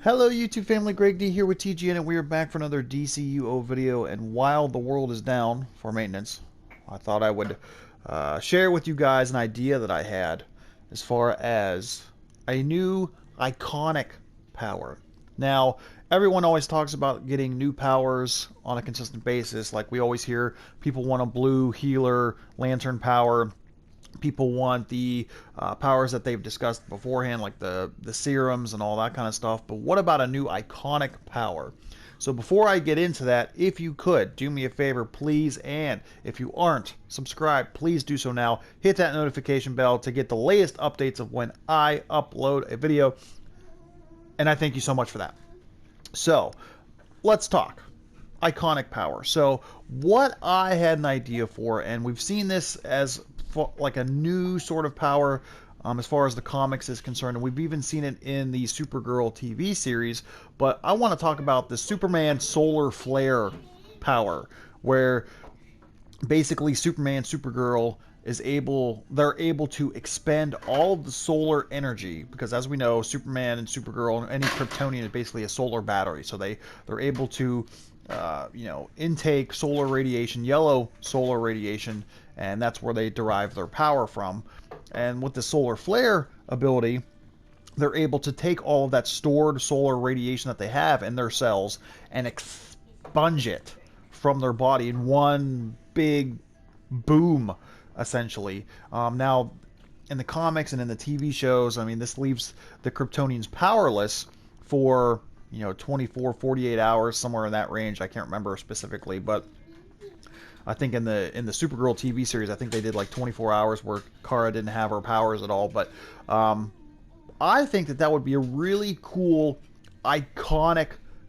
Hello YouTube family, Greg D here with TGN, and we are back for another DCUO video. And while the world is down for maintenance, I thought I would share with you guys an idea that I had as far as a new iconic power. Now, everyone always talks about getting new powers on a consistent basis. Like we always hear people want a blue healer, lantern power. People want the powers that they've discussed beforehand, like the serums and all that kind of stuff. But what about a new iconic power? So before I get into that, if you could do me a favor, please, and if you aren't subscribed, please do so now. Hit that notification bell to get the latest updates of when I upload a video. And I thank you so much for that. So let's talk iconic power. So what I had an idea for, and we've seen this as like a new sort of power as far as the comics is concerned, and we've even seen it in the Supergirl TV series, but I want to talk about the Superman solar flare power, where basically Superman, Supergirl they're able to expend all of the solar energy, because as we know, Superman and Supergirl and any Kryptonian is basically a solar battery. So they're able to intake solar radiation, yellow solar radiation, and that's where they derive their power from. And with the solar flare ability, they're able to take all of that stored solar radiation that they have in their cells and expunge it from their body in one big boom, essentially. Now, in the comics and in the TV shows, I mean, this leaves the Kryptonians powerless for 24, 48 hours, somewhere in that range. I can't remember specifically, but I think in the Supergirl TV series, I think they did like 24 hours where Kara didn't have her powers at all. But I think that would be a really cool, iconic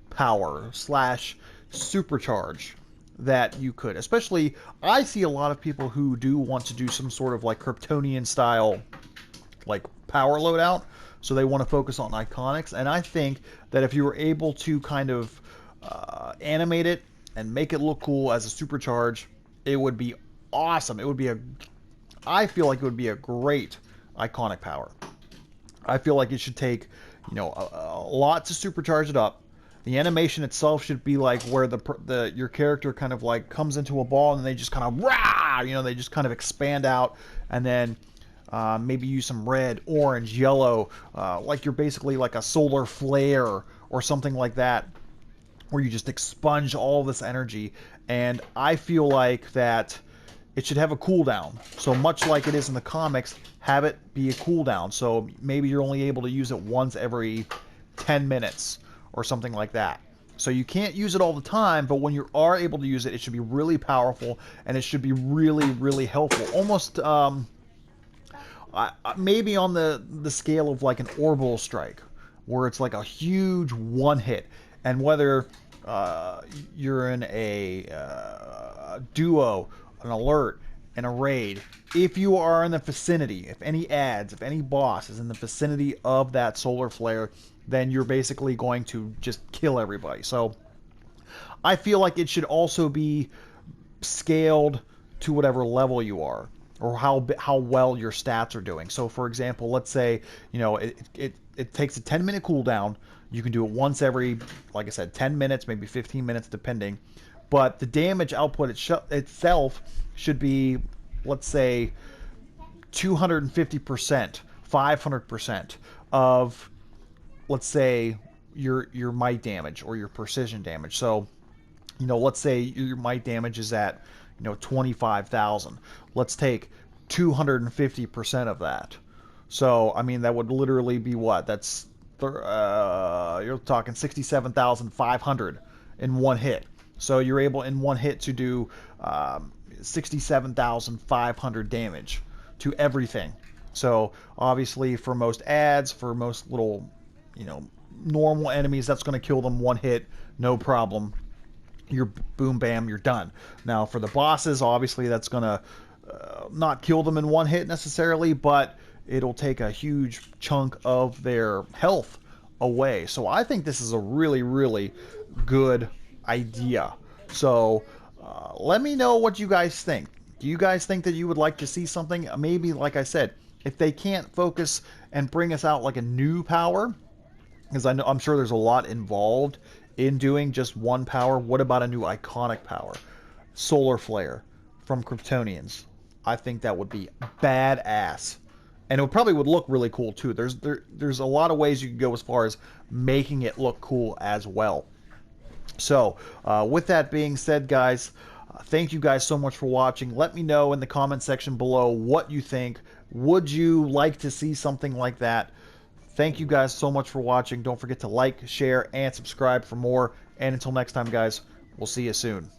power slash supercharge that you could. Especially, I see a lot of people who do want to do some sort of like Kryptonian style like power loadout. So they want to focus on iconics, and I think that if you were able to kind of animate it and make it look cool as a supercharge, it would be awesome. I feel like it would be a great iconic power. I feel like it should take, a lot to supercharge it up. The animation itself should be like where your character kind of like comes into a ball and they just kind of they just kind of expand out, and then maybe use some red, orange, yellow, like you're basically like a solar flare or something like that, where you just expunge all this energy. And I feel like that it should have a cooldown. So much like it is in the comics, have it be a cooldown. So maybe you're only able to use it once every 10 minutes or something like that. So you can't use it all the time, but when you are able to use it, it should be really powerful, and it should be really, really helpful. Almost maybe on the scale of like an orbital strike, where it's like a huge one hit. And whether you're in a duo, an alert, and a raid, if you are in the vicinity, if any boss is in the vicinity of that solar flare, then you're basically going to just kill everybody. So I feel like it should also be scaled to whatever level you are, or how well your stats are doing. So for example, let's say it takes a 10-minute cooldown. You can do it once every, like I said, 10 minutes, maybe 15 minutes, depending. But the damage output itself should be, let's say, 250%, 500% of, let's say, your might damage or your precision damage. So, let's say your might damage is at, 25,000. Let's take 250% of that. So, I mean, that would literally be what? That's you're talking 67,500 in one hit. So you're able in one hit to do 67,500 damage to everything. So obviously for most ads, for most little, normal enemies, that's going to kill them one hit, no problem. You're boom, bam, you're done. Now for the bosses, obviously that's going to not kill them in one hit necessarily, but it'll take a huge chunk of their health away. So I think this is a really, really good idea. So let me know what you guys think. Do you guys think that you would like to see something? Maybe, like I said, if they can't focus and bring us out like a new power, because I'm sure there's a lot involved in doing just one power. What about a new iconic power? Solar Flare from Kryptonians. I think that would be badass. And it probably would look really cool too. There's a lot of ways you can go as far as making it look cool as well. So, with that being said, guys, thank you guys so much for watching. Let me know in the comment section below what you think. Would you like to see something like that? Thank you guys so much for watching. Don't forget to like, share, and subscribe for more. And until next time, guys, we'll see you soon.